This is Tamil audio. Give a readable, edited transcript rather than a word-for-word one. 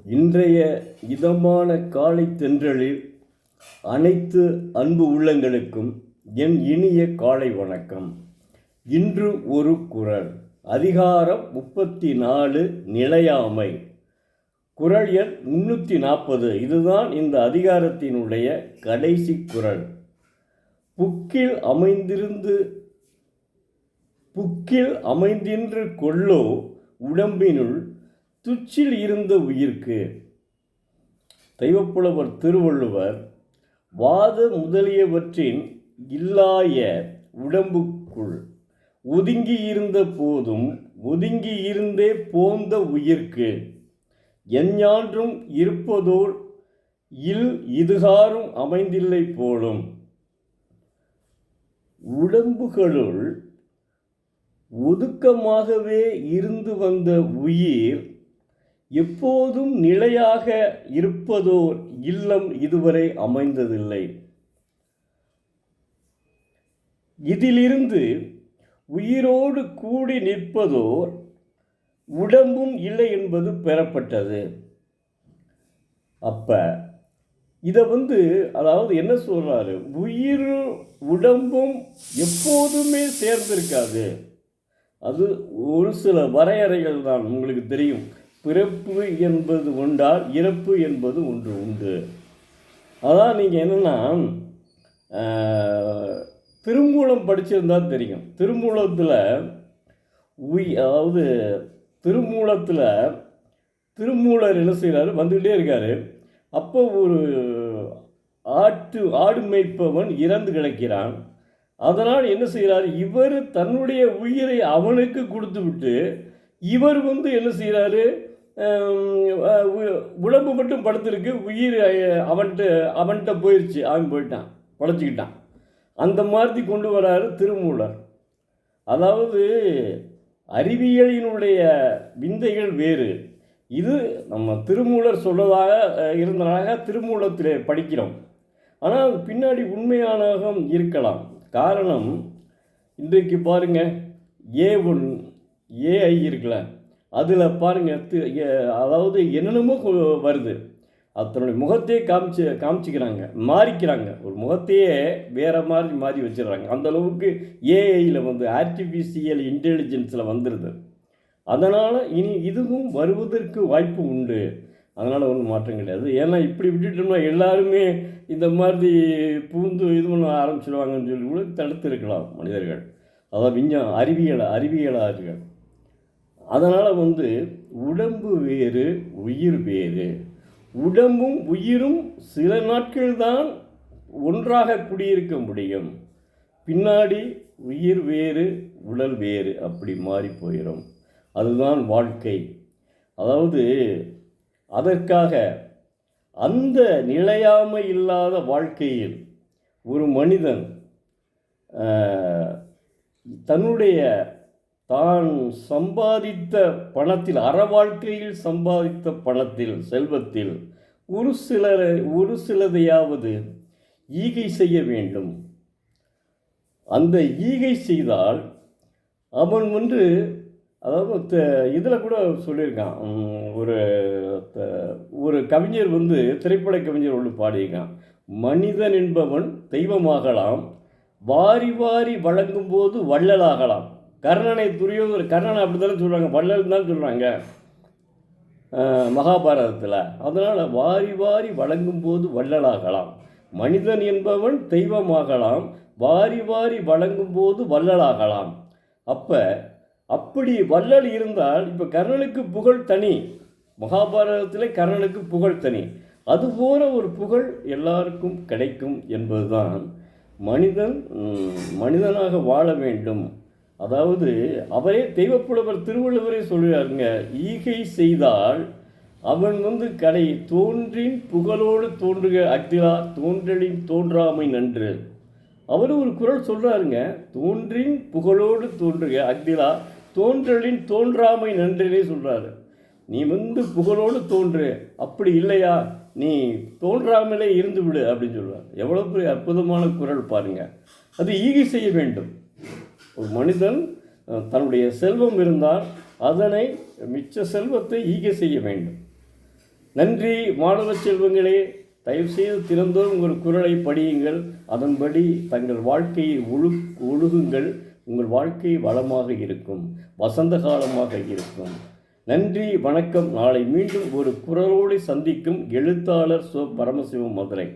இன்றைய இதமான காலை தென்றலில் அனைத்து அன்பு உள்ளங்களுக்கும் என் இனிய காலை வணக்கம். இன்று ஒரு குறள், அதிகாரம் 34, நிலையாமை. குறள் எண் 340. இதுதான் இந்த அதிகாரத்தினுடைய கடைசி குறள். புக்கில் அமைந்தின்று கொள்ளோ உடம்பினுள் துச்சில் இருந்த உயிர்க்கு. தெய்வப்புலவர் திருவள்ளுவர் வாத முதலியவற்றின் இல்லாய உடம்புக்குள் ஒதுங்கி இருந்த போதும் ஒதுங்கி இருந்தே போந்த உயிர்க்கு எஞ்ஞான்றும் இருப்பதோர் இதுகாரும் அமைந்தில்லை போலும். உடம்புகளுள் ஒதுக்கமாகவே இருந்து வந்த உயிர் எப்போதும் நிலையாக இருப்பதோர் இல்லம் இதுவரை அமைந்ததில்லை. இதிலிருந்து உயிரோடு கூடி நிற்பதோர் உடம்பும் இல்லை என்பது பெறப்பட்டது. அப்ப இதை அதாவது என்ன சொல்றாரு, உயிர் உடம்பும் எப்போதுமே சேர்ந்திருக்காது. அது ஒரு சில வரையறைகள் தான். உங்களுக்கு தெரியும், பிறப்பு என்பது உண்டால் இறப்பு என்பது ஒன்று உண்டு. அதான் நீங்கள் என்னென்னா திருமூலம் படிச்சிருந்தா தெரியும். அதாவது திருமூலர் என்ன செய்கிறாரு, வந்துக்கிட்டே இருக்காரு. அப்போ ஒரு ஆடு மேய்ப்பவன் இறந்து கிடக்கிறான். அதனால் என்ன செய்கிறார், இவர் தன்னுடைய உயிரை அவனுக்கு கொடுத்து விட்டு இவர் என்ன செய்கிறாரு, உடம்பு மட்டும் படுத்திருக்கு, உயிர் அவன்கிட்ட போயிடுச்சு, அவன் போயிட்டான், பழச்சிக்கிட்டான். அந்த மாதிரி கொண்டு வராரு திருமூலர். அதாவது அறிவியலினுடைய விந்தைகள் வேறு. இது நம்ம திருமூலர் சொல்வதாக இருந்ததாக திருமூலத்திலே படிக்கிறோம். ஆனால் பின்னாடி உண்மையானகம் இருக்கலாம். காரணம், இன்றைக்கு பாருங்கள், ஏஐ இருக்குல்ல, அதில் பாருங்கள், அதாவது என்னென்னமோ வருது. அதனுடைய முகத்தையே காமிச்சிக்கிறாங்க, மாறிக்கிறாங்க. ஒரு முகத்தையே வேறு மாதிரி மாறி வச்சிடுறாங்க. அந்தளவுக்கு ஏஐயில் ஆர்டிஃபிஷியல் இன்டெலிஜென்ஸில் வந்துடுது. அதனால் இனி இதுவும் வருவதற்கு வாய்ப்பு உண்டு. அதனால் ஒன்றும் மாற்றம் கிடையாது. ஏன்னா இப்படி விட்டுட்டோம்னா எல்லாருமே இந்த மாதிரி பூந்து இது பண்ண ஆரம்பிச்சிடுவாங்கன்னு சொல்லி கூட தடுத்து இருக்கலாம் மனிதர்கள். அதாவது அறிவியலாளர்கள். அதனால் உடம்பு வேறு உயிர் வேறு. உடம்பும் உயிரும் சில நாட்கள் தான் ஒன்றாக குடியிருக்க முடியும். பின்னாடி உயிர் வேறு உடல் வேறு, அப்படி மாறி போயிடும். அதுதான் வாழ்க்கை. அதாவது அதற்காக அந்த நிலையாமை இல்லாத வாழ்க்கையில் ஒரு மனிதன் தன்னுடைய தான் சம்பாதித்த பணத்தில், வாழ்க்கையில் சம்பாதித்த பணத்தில், செல்வத்தில் ஒரு சிலதையாவது ஈகை செய்ய வேண்டும். அந்த ஈகை செய்தால் அவன் அதாவது இதில் கூட சொல்லியிருக்கான். ஒரு கவிஞர் திரைப்பட கவிஞர் ஒன்று பாடியிருக்கான். மனிதன் என்பவன் தெய்வமாகலாம், வாரி வாரி வழங்கும் போது வள்ளலாகலாம். கர்ணனை கர்ணனை அப்படி தானே சொல்கிறாங்க, வள்ளல் தான் சொல்கிறாங்க மகாபாரதத்தில். அதனால் வாரி வாரி வழங்கும் போது வள்ளலாகலாம். மனிதன் என்பவன் தெய்வமாகலாம், வாரி வாரி வழங்கும் போது வள்ளலாகலாம். அப்படி வள்ளல் இருந்தால், இப்போ கர்ணனுக்கு புகழ் தனி, மகாபாரதத்தில் கர்ணனுக்கு புகழ் தனி. அதுபோல ஒரு புகழ் எல்லாருக்கும் கிடைக்கும் என்பதுதான். மனிதனாக வாழ வேண்டும். அதாவது அவரே தெய்வப்புலவர் திருவள்ளுவரே சொல்கிறாருங்க, ஈகை செய்தால் அவன் கடை தோன்றின் புகழோடு தோன்றுக அக்திலா தோன்றலின் தோன்றாமை நன்று. அவர் ஒரு குறள் சொல்கிறாருங்க, தோன்றின் புகழோடு தோன்றுக அக்திலா தோன்றலின் தோன்றாமை நன்றே சொல்கிறாரு. நீ புகழோடு தோன்று, அப்படி இல்லையா நீ தோன்றாமலே இருந்து விடு அப்படின்னு சொல்கிறார். எவ்வளோ பெரிய அற்புதமான குறள் பாருங்கள். அது ஈகை செய்ய வேண்டும். ஒரு மனிதன் தன்னுடைய செல்வம் இருந்தால் அதனை மிச்ச செல்வத்தை ஈகை செய்ய வேண்டும். நன்றி மாணவ செல்வங்களே. தயவுசெய்து தினந்தோறும் ஒரு குறளை படியுங்கள். அதன்படி தங்கள் வாழ்க்கையை ஒழுகுங்கள். உங்கள் வாழ்க்கை வளமாக இருக்கும், வசந்த காலமாக இருக்கும். நன்றி, வணக்கம். நாளை மீண்டும் ஒரு குறளோடு சந்திக்கும் எழுத்தாளர் சோ. பரமசிவம், மதுரை.